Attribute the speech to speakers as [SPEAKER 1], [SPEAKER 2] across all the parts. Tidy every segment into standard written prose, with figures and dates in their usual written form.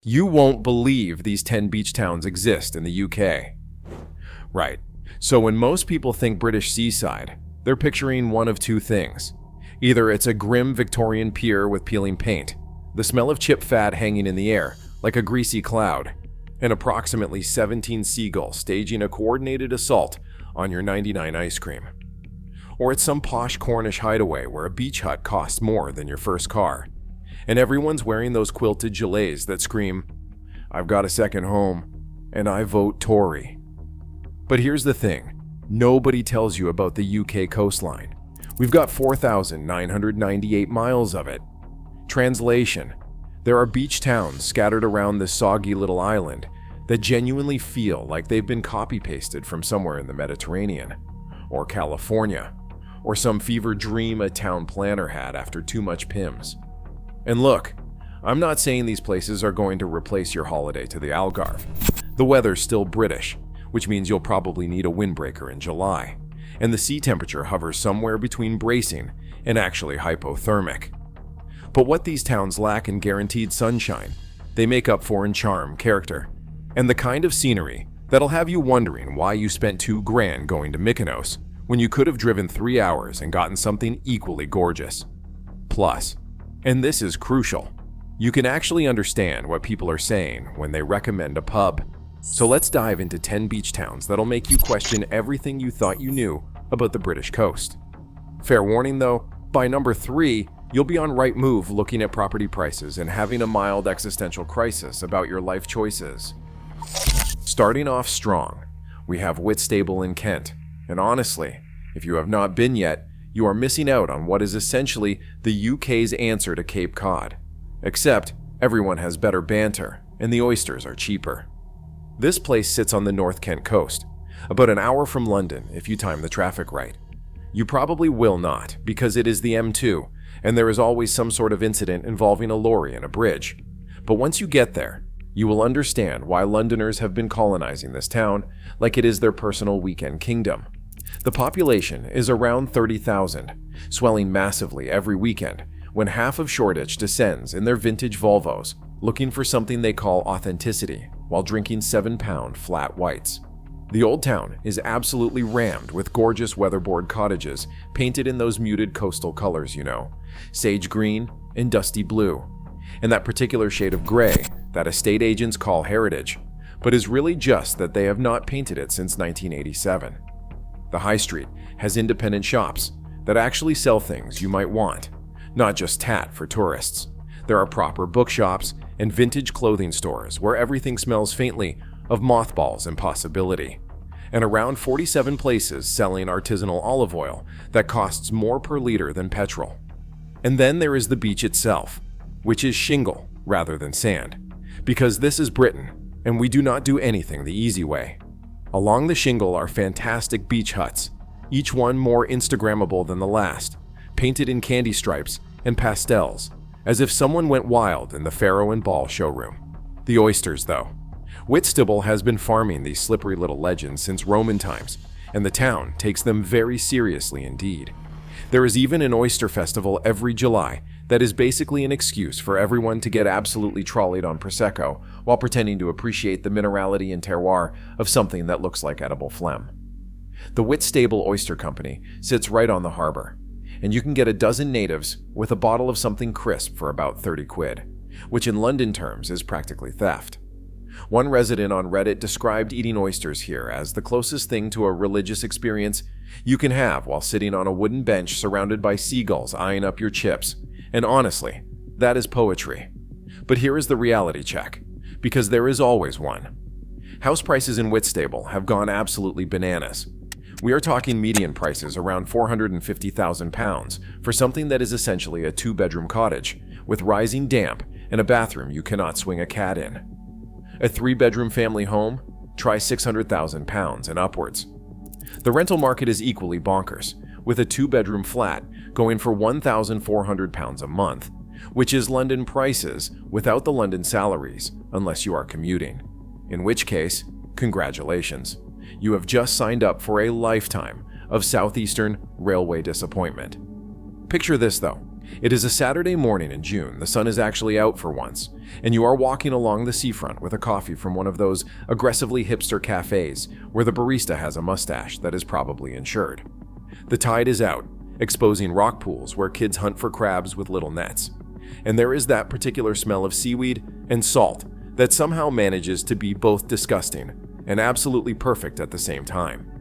[SPEAKER 1] You won't believe these 10 beach towns exist in the UK. Right. So when most people think British seaside, they're picturing one of two things. Either it's a grim Victorian pier with peeling paint, the smell of chip fat hanging in the air like a greasy cloud, and approximately 17 seagulls staging a coordinated assault on your 99 ice cream. Or it's some posh Cornish hideaway where a beach hut costs more than your first car, and everyone's wearing those quilted gilets that scream, "I've got a second home, and I vote Tory." But here's the thing, nobody tells you about the UK coastline. We've got 4,998 miles of it. Translation: there are beach towns scattered around this soggy little island that genuinely feel like they've been copy-pasted from somewhere in the Mediterranean, or California, or some fever dream a town planner had after too much Pimm's. And look, I'm not saying these places are going to replace your holiday to the Algarve. The weather's still British, which means you'll probably need a windbreaker in July, and the sea temperature hovers somewhere between bracing and actually hypothermic. But what these towns lack in guaranteed sunshine, they make up for in charm, character, and the kind of scenery that'll have you wondering why you spent $2,000 going to Mykonos when you could have driven 3 hours and gotten something equally gorgeous. Plus, and this is crucial, you can actually understand what people are saying when they recommend a pub. So let's dive into 10 beach towns that'll make you question everything you thought you knew about the British coast. Fair warning though, by number 3, you'll be on Rightmove looking at property prices and having a mild existential crisis about your life choices. Starting off strong, we have Whitstable in Kent, and honestly, if you have not been yet, you are missing out on what is essentially the UK's answer to Cape Cod. Except, everyone has better banter, and the oysters are cheaper. This place sits on the North Kent coast, about an hour from London if you time the traffic right. You probably will not, because it is the M2, and there is always some sort of incident involving a lorry and a bridge. But once you get there, you will understand why Londoners have been colonizing this town like it is their personal weekend kingdom. The population is around 30,000, swelling massively every weekend when half of Shoreditch descends in their vintage Volvos, looking for something they call authenticity while drinking 7-pound flat whites. The old town is absolutely rammed with gorgeous weatherboard cottages painted in those muted coastal colors, sage green and dusty blue, and that particular shade of gray that estate agents call heritage, but is really just that they have not painted it since 1987. The high street has independent shops that actually sell things you might want, not just tat for tourists. There are proper bookshops and vintage clothing stores where everything smells faintly of mothballs and possibility, and around 47 places selling artisanal olive oil that costs more per liter than petrol. And then there is the beach itself, which is shingle rather than sand, because this is Britain, and we do not do anything the easy way. Along the shingle are fantastic beach huts, each one more Instagrammable than the last, painted in candy stripes and pastels, as if someone went wild in the Pharaoh and Ball showroom. The oysters, though. Whitstable has been farming these slippery little legends since Roman times, and the town takes them very seriously indeed. There is even an oyster festival every July that is basically an excuse for everyone to get absolutely trolleyed on Prosecco while pretending to appreciate the minerality and terroir of something that looks like edible phlegm. The Whitstable Oyster Company sits right on the harbor, and you can get a dozen natives with a bottle of something crisp for about 30 quid, which in London terms is practically theft. One resident on Reddit described eating oysters here as the closest thing to a religious experience you can have while sitting on a wooden bench surrounded by seagulls eyeing up your chips. And honestly, that is poetry. But here is the reality check, because there is always one. House prices in Whitstable have gone absolutely bananas. We are talking median prices around £450,000 for something that is essentially a 2-bedroom cottage with rising damp and a bathroom you cannot swing a cat in. A 3-bedroom family home? Try £600,000 and upwards. The rental market is equally bonkers, with a 2-bedroom flat going for £1,400 a month, which is London prices without the London salaries unless you are commuting. In which case, congratulations. You have just signed up for a lifetime of Southeastern Railway disappointment. Picture this though. It is a Saturday morning in June, the sun is actually out for once, and you are walking along the seafront with a coffee from one of those aggressively hipster cafes where the barista has a mustache that is probably insured. The tide is out, exposing rock pools where kids hunt for crabs with little nets. And there is that particular smell of seaweed and salt that somehow manages to be both disgusting and absolutely perfect at the same time.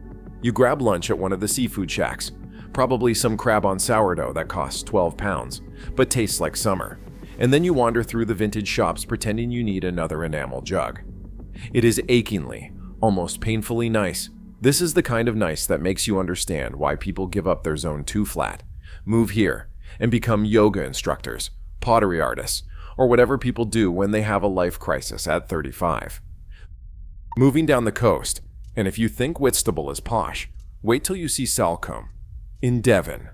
[SPEAKER 1] You grab lunch at one of the seafood shacks, probably some crab on sourdough that costs 12 pounds, but tastes like summer, and then you wander through the vintage shops pretending you need another enamel jug. It is achingly, almost painfully nice. This is the kind of nice that makes you understand why people give up their zone 2 flat, move here, and become yoga instructors, pottery artists, or whatever people do when they have a life crisis at 35. Moving down the coast, and if you think Whitstable is posh, wait till you see Salcombe, in Devon.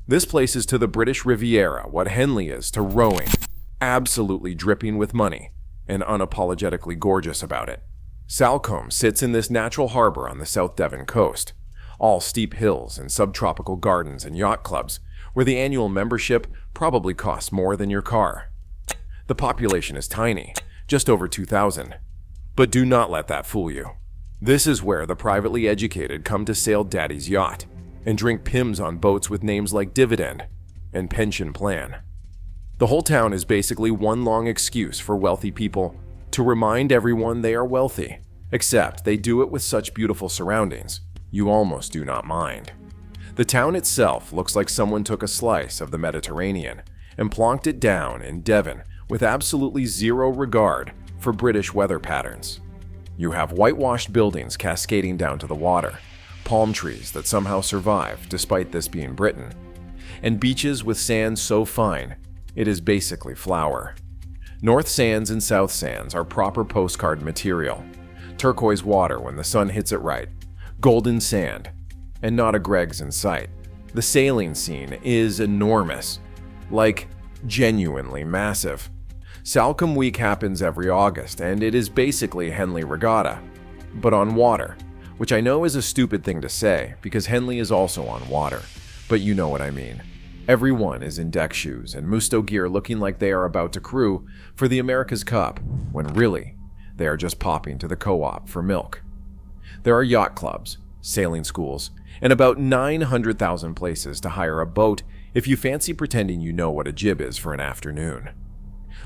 [SPEAKER 1] This place is to the British Riviera what Henley is to rowing, absolutely dripping with money, and unapologetically gorgeous about it. Salcombe sits in this natural harbor on the South Devon coast, all steep hills and subtropical gardens and yacht clubs, where the annual membership probably costs more than your car. The population is tiny, just over 2,000. But do not let that fool you. This is where the privately educated come to sail Daddy's yacht and drink Pimm's on boats with names like Dividend and Pension Plan. The whole town is basically one long excuse for wealthy people to remind everyone they are wealthy, except they do it with such beautiful surroundings, you almost do not mind. The town itself looks like someone took a slice of the Mediterranean and plonked it down in Devon with absolutely zero regard for British weather patterns. You have whitewashed buildings cascading down to the water, palm trees that somehow survive despite this being Britain, and beaches with sand so fine it is basically flour. North sands and south sands are proper postcard material. Turquoise water when the sun hits it right, golden sand, and not a Greg's in sight. The sailing scene is enormous, like genuinely massive. Salcombe Week happens every August, and it is basically Henley Regatta, but on water, which I know is a stupid thing to say because Henley is also on water, but you know what I mean. Everyone is in deck shoes and Musto gear looking like they are about to crew for the America's Cup, when really, they are just popping to the co-op for milk. There are yacht clubs, sailing schools, and about 900,000 places to hire a boat if you fancy pretending you know what a jib is for an afternoon.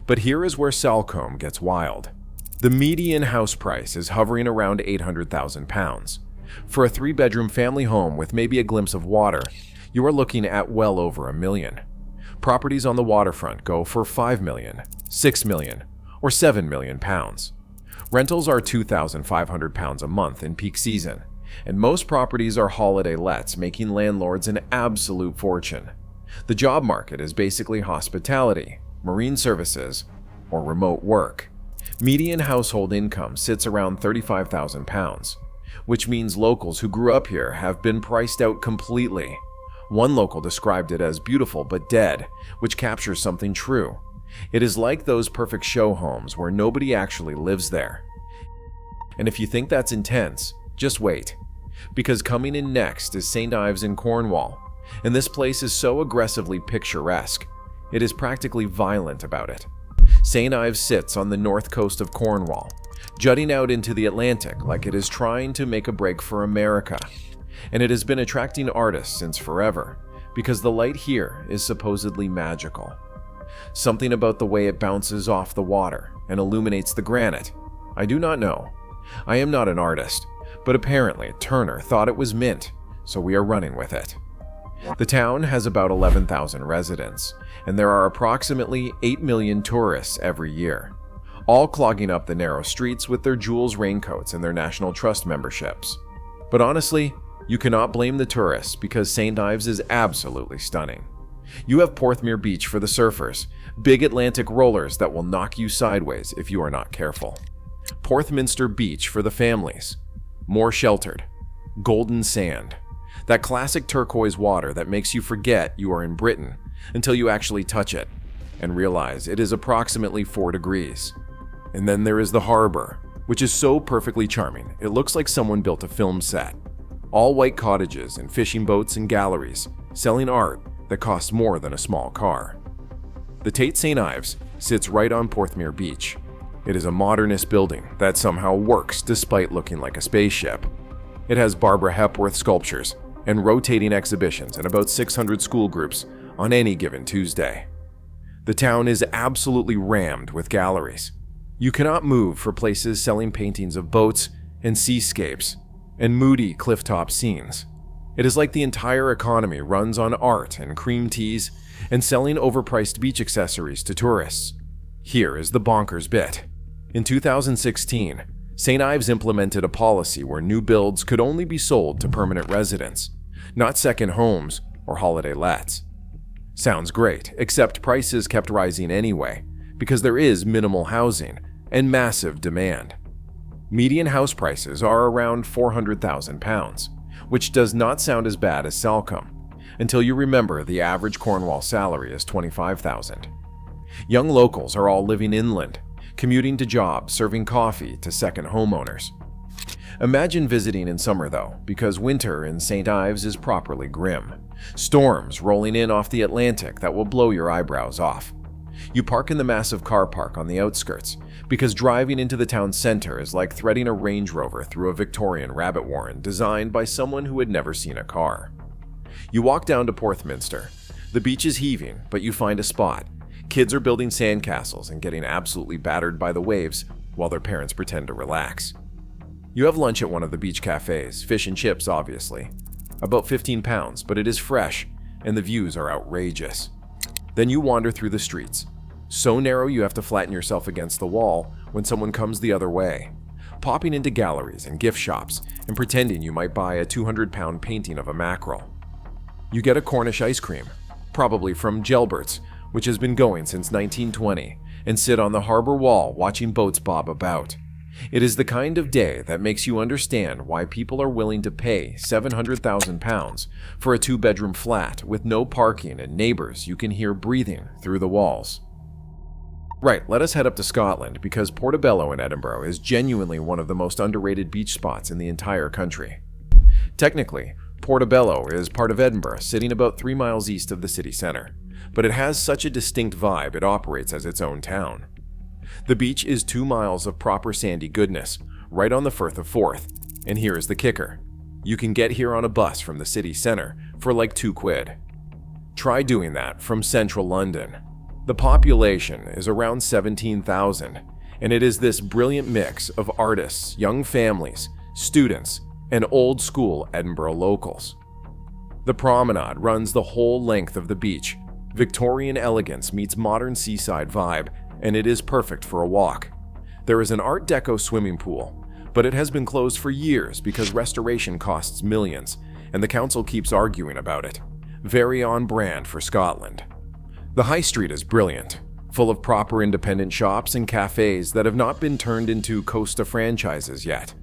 [SPEAKER 1] But here is where Salcombe gets wild. The median house price is hovering around £800,000. For a 3-bedroom family home with maybe a glimpse of water, you are looking at well over $1 million. Properties on the waterfront go for £5 million, £6 million, or £7 million. Rentals are £2,500 a month in peak season, and most properties are holiday lets, making landlords an absolute fortune. The job market is basically hospitality, marine services, or remote work. Median household income sits around £35,000, which means locals who grew up here have been priced out completely. One local described it as beautiful but dead, which captures something true. It is like those perfect show homes where nobody actually lives there. And if you think that's intense, just wait, because coming in next is St. Ives in Cornwall, and this place is so aggressively picturesque, it is practically violent about it. St. Ives sits on the north coast of Cornwall, jutting out into the Atlantic like it is trying to make a break for America. And it has been attracting artists since forever, because the light here is supposedly magical. Something about the way it bounces off the water and illuminates the granite. I do not know. I am not an artist, but apparently Turner thought it was mint, so we are running with it. The town has about 11,000 residents, and there are approximately 8 million tourists every year, all clogging up the narrow streets with their Jules raincoats and their National Trust memberships. But honestly, you cannot blame the tourists because St. Ives is absolutely stunning. You have Porthmeor Beach for the surfers, big Atlantic rollers that will knock you sideways if you are not careful. Porthminster Beach for the families, more sheltered, golden sand, that classic turquoise water that makes you forget you are in Britain until you actually touch it and realize it is approximately 4 degrees. And then there is the harbor, which is so perfectly charming it looks like someone built a film set. All white cottages and fishing boats and galleries, selling art that costs more than a small car. The Tate St. Ives sits right on Porthmeor Beach. It is a modernist building that somehow works despite looking like a spaceship. It has Barbara Hepworth sculptures and rotating exhibitions in about 600 school groups on any given Tuesday. The town is absolutely rammed with galleries. You cannot move for places selling paintings of boats and seascapes and moody clifftop scenes. It is like the entire economy runs on art and cream teas and selling overpriced beach accessories to tourists. Here is the bonkers bit. In 2016, St. Ives implemented a policy where new builds could only be sold to permanent residents, not second homes or holiday lets. Sounds great, except prices kept rising anyway, because there is minimal housing and massive demand. Median house prices are around £400,000, which does not sound as bad as Salcombe, until you remember the average Cornwall salary is $25,000. Young locals are all living inland, commuting to jobs, serving coffee to second homeowners. Imagine visiting in summer though, because winter in St. Ives is properly grim. Storms rolling in off the Atlantic that will blow your eyebrows off. You park in the massive car park on the outskirts, because driving into the town center is like threading a Range Rover through a Victorian rabbit warren designed by someone who had never seen a car. You walk down to Porthminster. The beach is heaving, but you find a spot. Kids are building sandcastles and getting absolutely battered by the waves while their parents pretend to relax. You have lunch at one of the beach cafes, fish and chips obviously. About 15 pounds, but it is fresh and the views are outrageous. Then you wander through the streets. So narrow you have to flatten yourself against the wall when someone comes the other way, popping into galleries and gift shops and pretending you might buy a 200-pound painting of a mackerel. You get a Cornish ice cream, probably from Gelbert's, which has been going since 1920, and sit on the harbor wall watching boats bob about. It is the kind of day that makes you understand why people are willing to pay £700,000 for a 2-bedroom flat with no parking and neighbors you can hear breathing through the walls. Right, let us head up to Scotland because Portobello in Edinburgh is genuinely one of the most underrated beach spots in the entire country. Technically, Portobello is part of Edinburgh, sitting about 3 miles east of the city centre, but it has such a distinct vibe it operates as its own town. The beach is 2 miles of proper sandy goodness, right on the Firth of Forth, and here is the kicker. You can get here on a bus from the city centre for like £2. Try doing that from central London. The population is around 17,000, and it is this brilliant mix of artists, young families, students, and old-school Edinburgh locals. The promenade runs the whole length of the beach. Victorian elegance meets modern seaside vibe, and it is perfect for a walk. There is an Art Deco swimming pool, but it has been closed for years because restoration costs millions, and the council keeps arguing about it. Very on brand for Scotland. The high street is brilliant, full of proper independent shops and cafes that have not been turned into Costa franchises yet.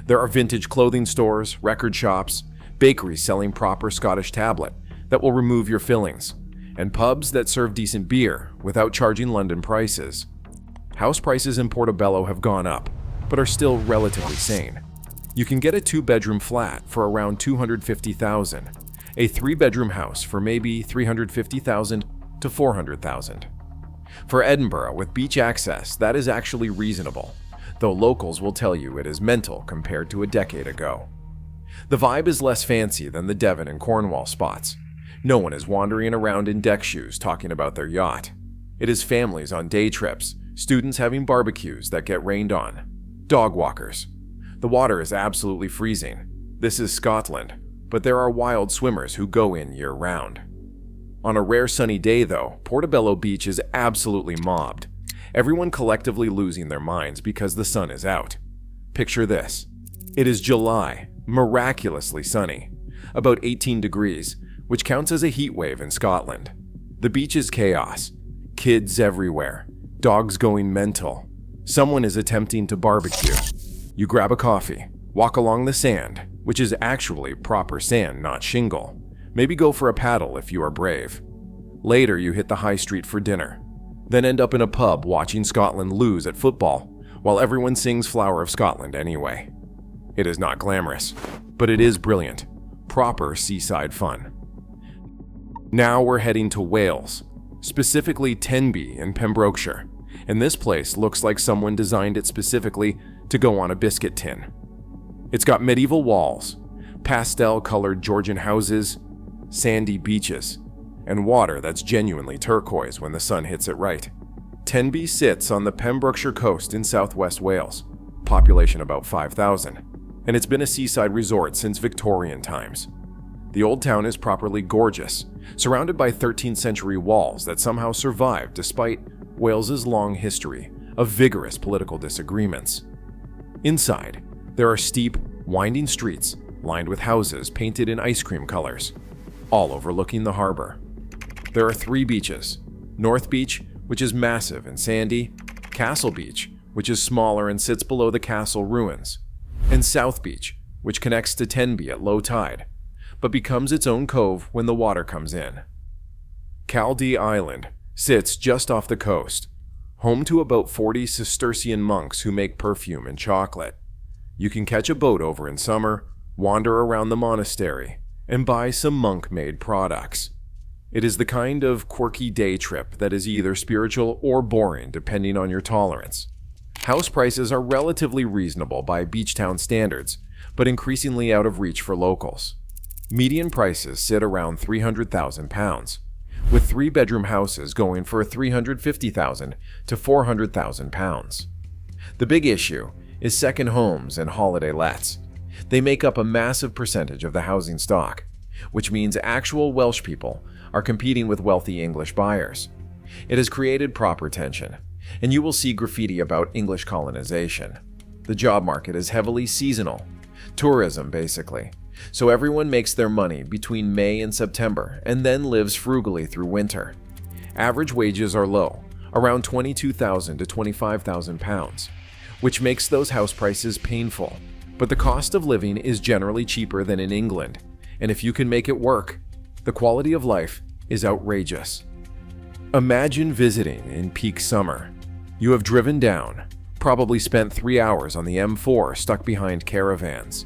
[SPEAKER 1] There are vintage clothing stores, record shops, bakeries selling proper Scottish tablet that will remove your fillings, and pubs that serve decent beer without charging London prices. House prices in Portobello have gone up, but are still relatively sane. You can get a 2-bedroom flat for around $250,000, a 3-bedroom house for maybe $350,000 to $400,000. For Edinburgh with beach access, that is actually reasonable, though locals will tell you it is mental compared to a decade ago. The vibe is less fancy than the Devon and Cornwall spots. No one is wandering around in deck shoes talking about their yacht. It is families on day trips, students having barbecues that get rained on, dog walkers. The water is absolutely freezing. This is Scotland, but there are wild swimmers who go in year-round. On a rare sunny day, though, Portobello Beach is absolutely mobbed. Everyone collectively losing their minds because the sun is out. Picture this. It is July, miraculously sunny, about 18 degrees, which counts as a heat wave in Scotland. The beach is chaos. Kids everywhere. Dogs going mental. Someone is attempting to barbecue. You grab a coffee, walk along the sand, which is actually proper sand, not shingle. Maybe go for a paddle if you are brave. Later, you hit the high street for dinner, then end up in a pub watching Scotland lose at football, while everyone sings Flower of Scotland anyway. It is not glamorous, but it is brilliant. Proper seaside fun. Now we're heading to Wales, specifically Tenby in Pembrokeshire, and this place looks like someone designed it specifically to go on a biscuit tin. It's got medieval walls, pastel-colored Georgian houses, sandy beaches, and water that's genuinely turquoise when the sun hits it right. Tenby sits on the Pembrokeshire coast in southwest Wales, population about 5,000, and it's been a seaside resort since Victorian times. The old town is properly gorgeous, surrounded by 13th century walls that somehow survived despite Wales's long history of vigorous political disagreements. Inside, there are steep, winding streets lined with houses painted in ice cream colors, all overlooking the harbor. There are 3 beaches: North Beach, which is massive and sandy, Castle Beach, which is smaller and sits below the castle ruins, and South Beach, which connects to Tenby at low tide, but becomes its own cove when the water comes in. Caldee Island sits just off the coast, home to about 40 Cistercian monks who make perfume and chocolate. You can catch a boat over in summer, wander around the monastery, and buy some monk-made products. It is the kind of quirky day trip that is either spiritual or boring depending on your tolerance. House prices are relatively reasonable by beach town standards, but increasingly out of reach for locals. Median prices sit around £300,000, with 3-bedroom houses going for £350,000 to £400,000. The big issue is second homes and holiday lets. They make up a massive percentage of the housing stock, which means actual Welsh people are competing with wealthy English buyers. It has created proper tension, and you will see graffiti about English colonization. The job market is heavily seasonal, tourism basically, so everyone makes their money between May and September and then lives frugally through winter. Average wages are low, around £22,000 to £25,000, which makes those house prices painful. But the cost of living is generally cheaper than in England, and if you can make it work, the quality of life is outrageous. Imagine visiting in peak summer. You have driven down, probably spent 3 hours on the M4 stuck behind caravans.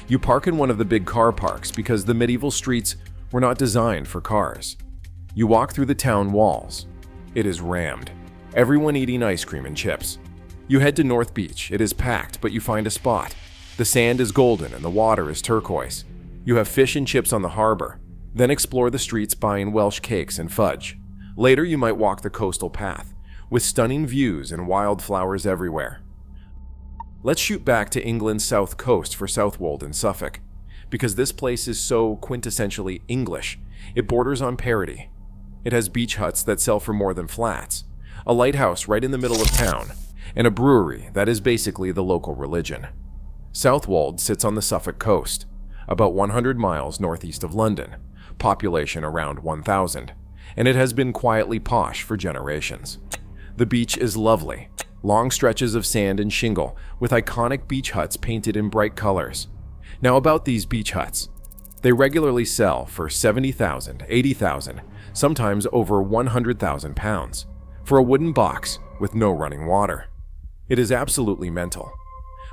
[SPEAKER 1] You park in one of the big car parks because the medieval streets were not designed for cars. You walk through the town walls. It is rammed, everyone eating ice cream and chips. You head to North Beach. It is packed, but you find a spot. The sand is golden and the water is turquoise. You have fish and chips on the harbor, then explore the streets buying Welsh cakes and fudge. Later you might walk the coastal path, with stunning views and wildflowers everywhere. Let's shoot back to England's south coast for Southwold in Suffolk, because this place is so quintessentially English, it borders on parody. It has beach huts that sell for more than flats, a lighthouse right in the middle of town, and a brewery that is basically the local religion. Southwold sits on the Suffolk coast, about 100 miles northeast of London, population around 1,000, and it has been quietly posh for generations. The beach is lovely, long stretches of sand and shingle with iconic beach huts painted in bright colors. Now about these beach huts. They regularly sell for £70,000, £80,000, sometimes over £100,000 for a wooden box with no running water. It is absolutely mental.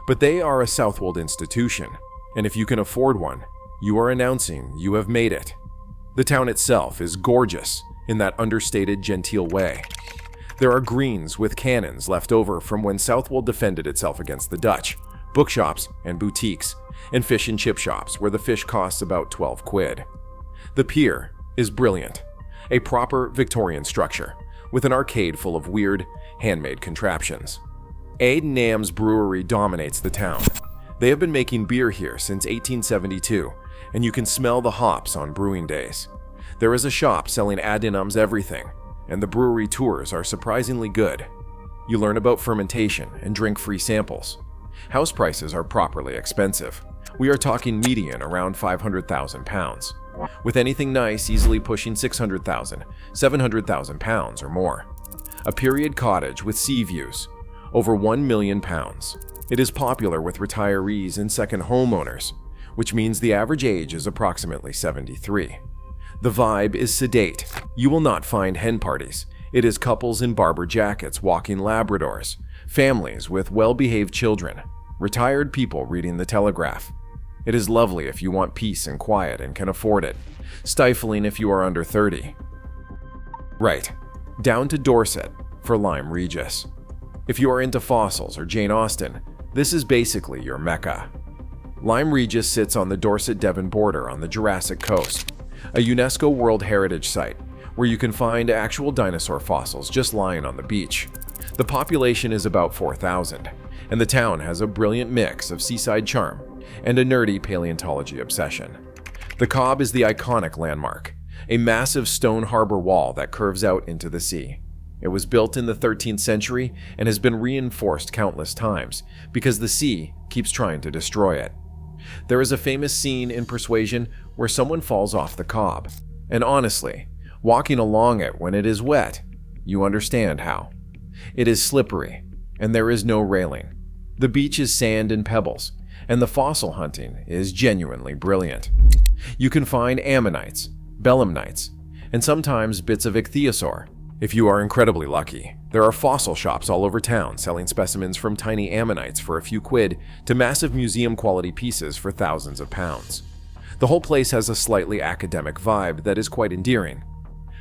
[SPEAKER 1] But they are a Southwold institution, and if you can afford one, you are announcing you have made it. The town itself is gorgeous in that understated genteel way. There are greens with cannons left over from when Southwold defended itself against the Dutch, bookshops and boutiques, and fish and chip shops where the fish costs about 12 quid. The pier is brilliant, a proper Victorian structure with an arcade full of weird, handmade contraptions. Aid Nam's brewery dominates the town. They have been making beer here since 1872, and you can smell the hops on brewing days. There is a shop selling Adinam's everything, and the brewery tours are surprisingly good. You learn about fermentation and drink free samples. House prices are properly expensive. We are talking median around £500,000, with anything nice easily pushing £600,000, £700,000 or more. A period cottage with sea views, over £1 million. It is popular with retirees and second homeowners, which means the average age is approximately 73. The vibe is sedate. You will not find hen parties. It is couples in barber jackets walking Labradors, families with well-behaved children, retired people reading the Telegraph. It is lovely if you want peace and quiet and can afford it. Stifling if you are under 30. Right, down to Dorset for Lyme Regis. If you are into fossils or Jane Austen, this is basically your mecca. Lyme Regis sits on the Dorset-Devon border on the Jurassic Coast, a UNESCO World Heritage Site where you can find actual dinosaur fossils just lying on the beach. The population is about 4,000, and the town has a brilliant mix of seaside charm and a nerdy paleontology obsession. The Cobb is the iconic landmark, a massive stone harbor wall that curves out into the sea. It was built in the 13th century and has been reinforced countless times because the sea keeps trying to destroy it. There is a famous scene in Persuasion where someone falls off the Cobb, and honestly, walking along it when it is wet, you understand how. It is slippery, and there is no railing. The beach is sand and pebbles, and the fossil hunting is genuinely brilliant. You can find ammonites, belemnites, and sometimes bits of ichthyosaur. If you are incredibly lucky, there are fossil shops all over town selling specimens from tiny ammonites for a few quid to massive museum-quality pieces for thousands of pounds. The whole place has a slightly academic vibe that is quite endearing.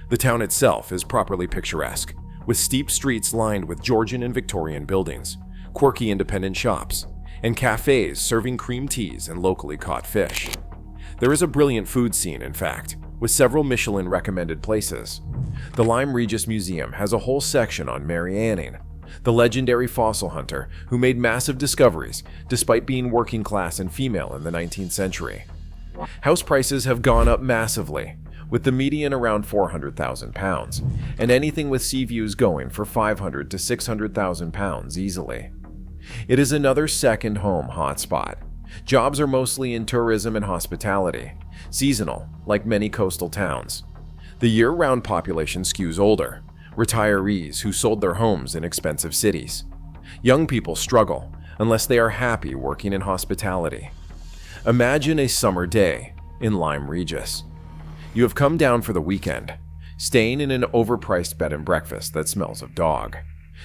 [SPEAKER 1] The town itself is properly picturesque, with steep streets lined with Georgian and Victorian buildings, quirky independent shops, and cafes serving cream teas and locally caught fish. There is a brilliant food scene, in fact, with several Michelin-recommended places. The Lyme Regis Museum has a whole section on Mary Anning, the legendary fossil hunter who made massive discoveries despite being working class and female in the 19th century. House prices have gone up massively, with the median around £400,000, and anything with sea views going for £500,000 to £600,000 easily. It is another second home hotspot. Jobs are mostly in tourism and hospitality, seasonal, like many coastal towns. The year-round population skews older, retirees who sold their homes in expensive cities. Young people struggle unless they are happy working in hospitality. Imagine a summer day in Lyme Regis. You have come down for the weekend, staying in an overpriced bed and breakfast that smells of dog.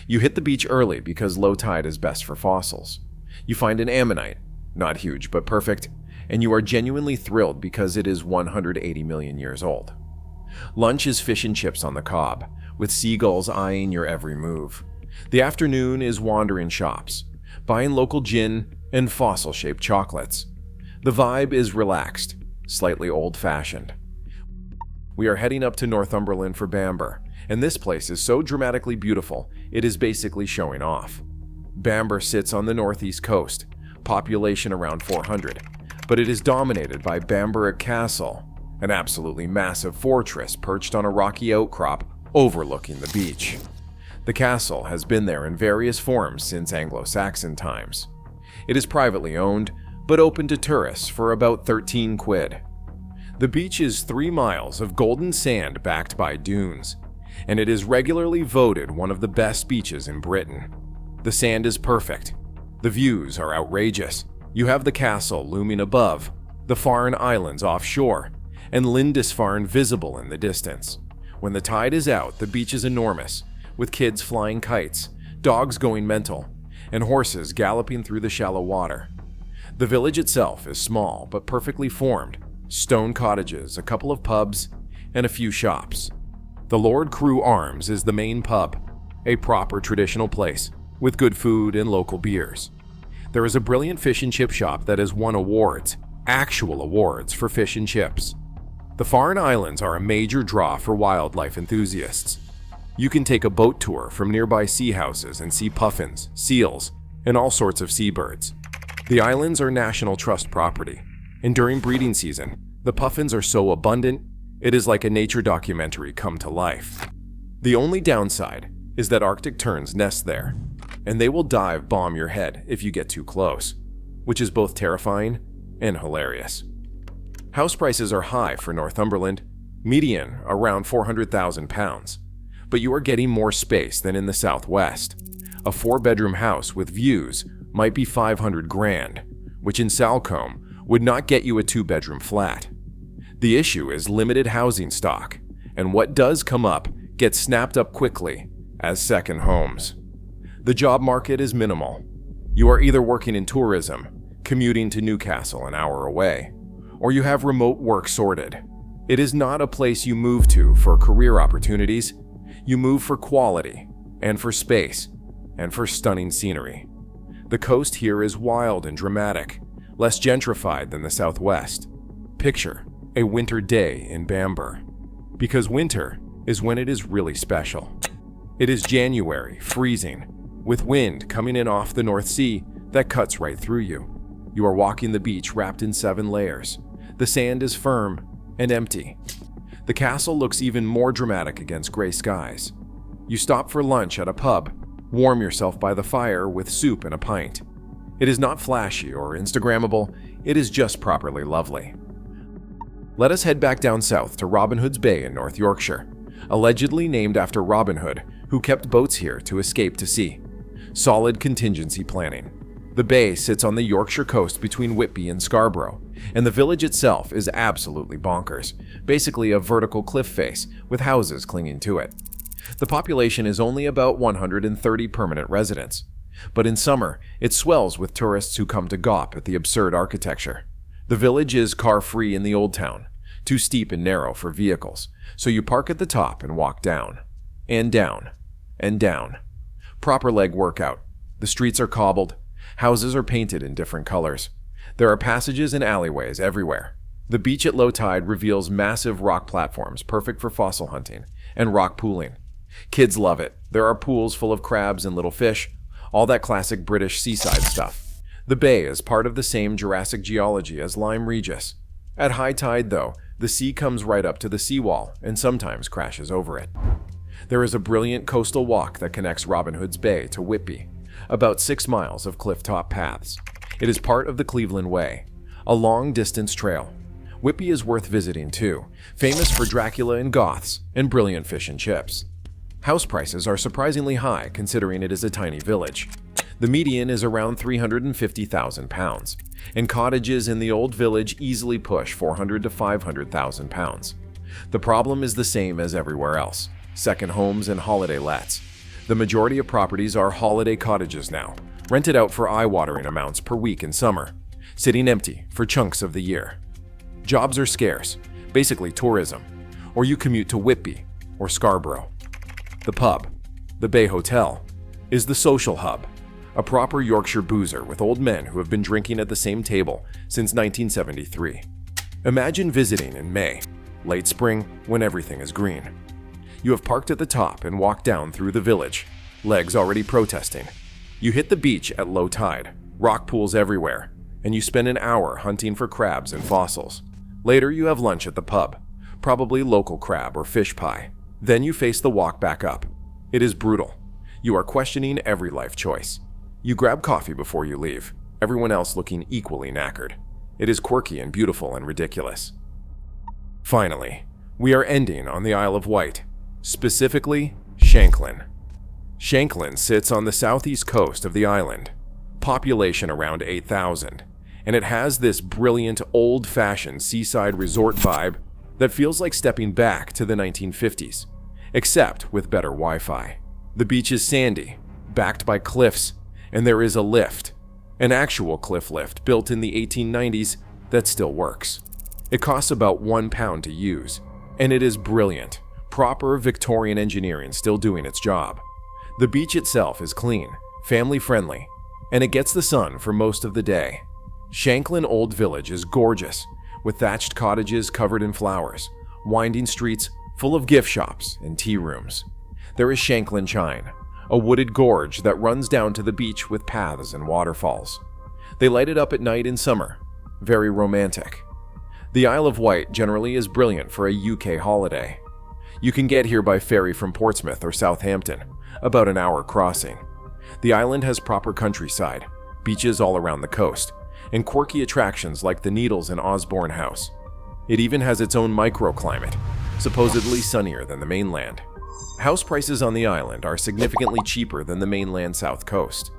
[SPEAKER 1] You hit the beach early because low tide is best for fossils. You find an ammonite, not huge but perfect, and you are genuinely thrilled because it is 180 million years old. Lunch is fish and chips on the Cobb, with seagulls eyeing your every move. The afternoon is wandering shops, buying local gin and fossil-shaped chocolates. The vibe is relaxed, slightly old-fashioned. We are heading up to Northumberland for Bamber, and this place is so dramatically beautiful, it is basically showing off. Bamber sits on the northeast coast, population around 400, but it is dominated by Bamburgh Castle, an absolutely massive fortress perched on a rocky outcrop overlooking the beach. The castle has been there in various forms since Anglo-Saxon times. It is privately owned, but open to tourists for about 13 quid. The beach is 3 miles of golden sand backed by dunes, and it is regularly voted one of the best beaches in Britain. The sand is perfect. The views are outrageous. You have the castle looming above, the Farne Islands offshore, and Lindisfarne visible in the distance. When the tide is out, the beach is enormous, with kids flying kites, dogs going mental, and horses galloping through the shallow water. The village itself is small but perfectly formed, stone cottages, a couple of pubs, and a few shops. The Lord Crew Arms is the main pub, a proper traditional place, with good food and local beers. There is a brilliant fish and chip shop that has won awards, actual awards for fish and chips. The Farne Islands are a major draw for wildlife enthusiasts. You can take a boat tour from nearby sea houses and see puffins, seals, and all sorts of seabirds. The islands are National Trust property, and during breeding season, the puffins are so abundant, it is like a nature documentary come to life. The only downside is that Arctic terns nest there, and they will dive bomb your head if you get too close, which is both terrifying and hilarious. House prices are high for Northumberland, median around £400,000, but you are getting more space than in the southwest. A 4-bedroom house with views might be $500,000, which in Salcombe would not get you a 2-bedroom flat. The issue is limited housing stock, and what does come up gets snapped up quickly as second homes. The job market is minimal. You are either working in tourism, commuting to Newcastle an hour away, or you have remote work sorted. It is not a place you move to for career opportunities. You move for quality, and for space, and for stunning scenery. The coast here is wild and dramatic, less gentrified than the Southwest. Picture a winter day in Bamber, because winter is when it is really special. It is January, freezing, with wind coming in off the North Sea that cuts right through you. You are walking the beach wrapped in 7 layers. The sand is firm and empty. The castle looks even more dramatic against gray skies. You stop for lunch at a pub, warm yourself by the fire with soup and a pint. It is not flashy or Instagrammable, it is just properly lovely. Let us head back down south to Robin Hood's Bay in North Yorkshire, allegedly named after Robin Hood, who kept boats here to escape to sea. Solid contingency planning. The bay sits on the Yorkshire coast between Whitby and Scarborough, and the village itself is absolutely bonkers, basically a vertical cliff face with houses clinging to it. The population is only about 130 permanent residents, but in summer, it swells with tourists who come to gawp at the absurd architecture. The village is car-free in the old town, too steep and narrow for vehicles, so you park at the top and walk down, and down, and down. Proper leg workout. The streets are cobbled, houses are painted in different colors. There are passages and alleyways everywhere. The beach at low tide reveals massive rock platforms perfect for fossil hunting and rock pooling. Kids love it. There are pools full of crabs and little fish, all that classic British seaside stuff. The bay is part of the same Jurassic geology as Lyme Regis. At high tide, though, the sea comes right up to the seawall and sometimes crashes over it. There is a brilliant coastal walk that connects Robin Hood's Bay to Whitby, about 6 miles of cliff-top paths. It is part of the Cleveland Way, a long-distance trail. Whitby is worth visiting too, famous for Dracula and goths and brilliant fish and chips. House prices are surprisingly high considering it is a tiny village. The median is around £350,000, and cottages in the old village easily push £400,000 to £500,000. The problem is the same as everywhere else: second homes and holiday lets. The majority of properties are holiday cottages now, rented out for eye-watering amounts per week in summer, sitting empty for chunks of the year. Jobs are scarce, basically tourism, or you commute to Whitby or Scarborough. The pub, the Bay Hotel, is the social hub, a proper Yorkshire boozer with old men who have been drinking at the same table since 1973. Imagine visiting in May, late spring, when everything is green. You have parked at the top and walked down through the village, legs already protesting. You hit the beach at low tide, rock pools everywhere, and you spend an hour hunting for crabs and fossils. Later you have lunch at the pub, probably local crab or fish pie. Then you face the walk back up. It is brutal. You are questioning every life choice. You grab coffee before you leave, everyone else looking equally knackered. It is quirky and beautiful and ridiculous. Finally, we are ending on the Isle of Wight, specifically Shanklin. Shanklin sits on the southeast coast of the island, population around 8,000, and it has this brilliant old-fashioned seaside resort vibe that feels like stepping back to the 1950s, except with better Wi-Fi. The beach is sandy, backed by cliffs, and there is a lift, an actual cliff lift built in the 1890s that still works. It costs about £1 to use, and it is brilliant, proper Victorian engineering still doing its job. The beach itself is clean, family-friendly, and it gets the sun for most of the day. Shanklin Old Village is gorgeous, with thatched cottages covered in flowers, winding streets full of gift shops and tea rooms. There is Shanklin Chine, a wooded gorge that runs down to the beach with paths and waterfalls. They light it up at night in summer. Very romantic. The Isle of Wight generally is brilliant for a UK holiday. You can get here by ferry from Portsmouth or Southampton, about an hour crossing. The island has proper countryside, beaches all around the coast, and quirky attractions like the Needles and Osborne House. It even has its own microclimate, supposedly sunnier than the mainland. House prices on the island are significantly cheaper than the mainland south coast.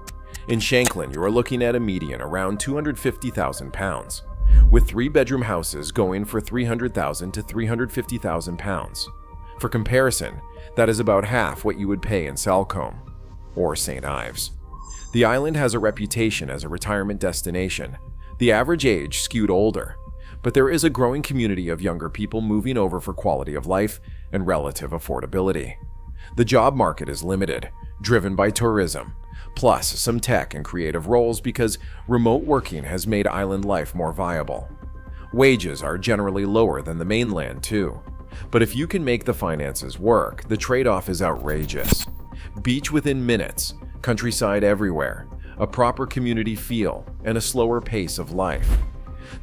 [SPEAKER 1] In Shanklin, you are looking at a median around £250,000, with 3-bedroom houses going for £300,000 to £350,000. For comparison, that is about half what you would pay in Salcombe or St. Ives. The island has a reputation as a retirement destination, The average age skewed older, but there is a growing community of younger people moving over for quality of life and relative affordability. The job market is limited, driven by tourism, plus some tech and creative roles because remote working has made island life more viable. Wages are generally lower than the mainland too, but if you can make the finances work, the trade-off is outrageous. Beach within minutes, countryside everywhere, a proper community feel, and a slower pace of life.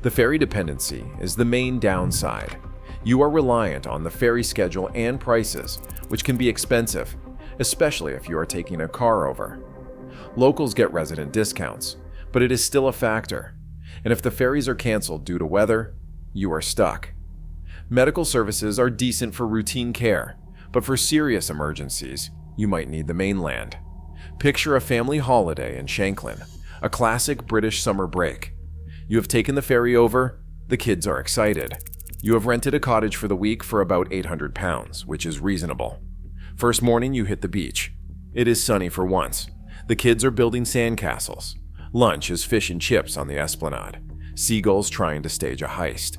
[SPEAKER 1] The ferry dependency is the main downside. You are reliant on the ferry schedule and prices, which can be expensive, especially if you are taking a car over. Locals get resident discounts, but it is still a factor, and if the ferries are canceled due to weather, you are stuck. Medical services are decent for routine care, but for serious emergencies, you might need the mainland. Picture a family holiday in Shanklin, a classic British summer break. You have taken the ferry over, the kids are excited. You have rented a cottage for the week for about £800, which is reasonable. First morning you hit the beach. It is sunny for once. The kids are building sandcastles. Lunch is fish and chips on the esplanade. Seagulls trying to stage a heist.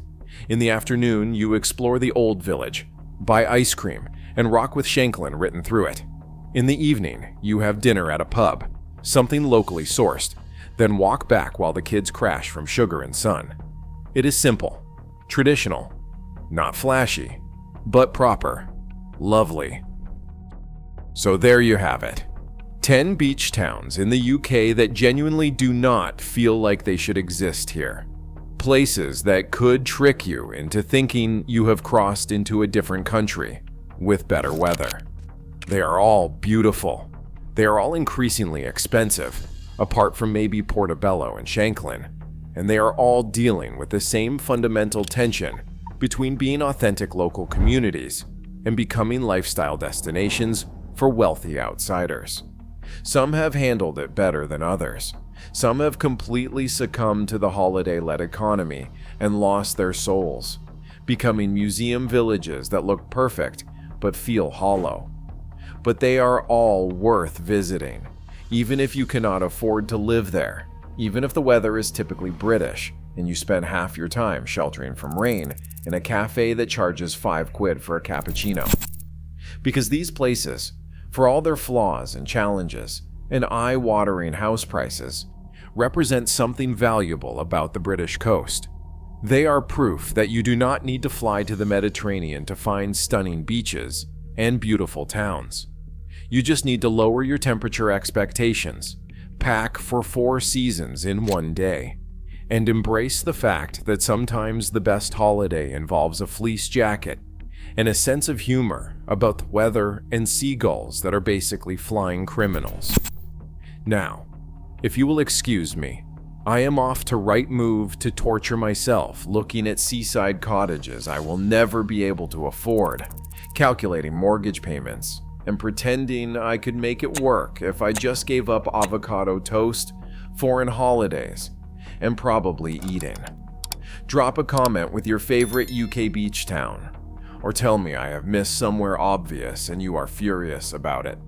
[SPEAKER 1] In the afternoon, you explore the old village, buy ice cream, and rock with Shanklin written through it. In the evening, you have dinner at a pub, something locally sourced, then walk back while the kids crash from sugar and sun. It is simple, traditional, not flashy, but proper, lovely. So there you have it. 10 beach towns in the UK that genuinely do not feel like they should exist here. Places that could trick you into thinking you have crossed into a different country with better weather. They are all beautiful. They are all increasingly expensive, apart from maybe Portobello and Shanklin, and they are all dealing with the same fundamental tension between being authentic local communities and becoming lifestyle destinations for wealthy outsiders. Some have handled it better than others. Some have completely succumbed to the holiday-led economy and lost their souls, becoming museum villages that look perfect but feel hollow. But they are all worth visiting, even if you cannot afford to live there, even if the weather is typically British and you spend half your time sheltering from rain in a cafe that charges £5 for a cappuccino. Because these places, for all their flaws and challenges and eye-watering house prices, represent something valuable about the British coast. They are proof that you do not need to fly to the Mediterranean to find stunning beaches and beautiful towns. You just need to lower your temperature expectations, pack for 4 seasons in one day, and embrace the fact that sometimes the best holiday involves a fleece jacket and a sense of humor about the weather and seagulls that are basically flying criminals. Now, if you will excuse me, I am off to Rightmove to torture myself looking at seaside cottages I will never be able to afford, calculating mortgage payments, and pretending I could make it work if I just gave up avocado toast, foreign holidays, and probably eating. Drop a comment with your favorite UK beach town, or tell me I have missed somewhere obvious and you are furious about it.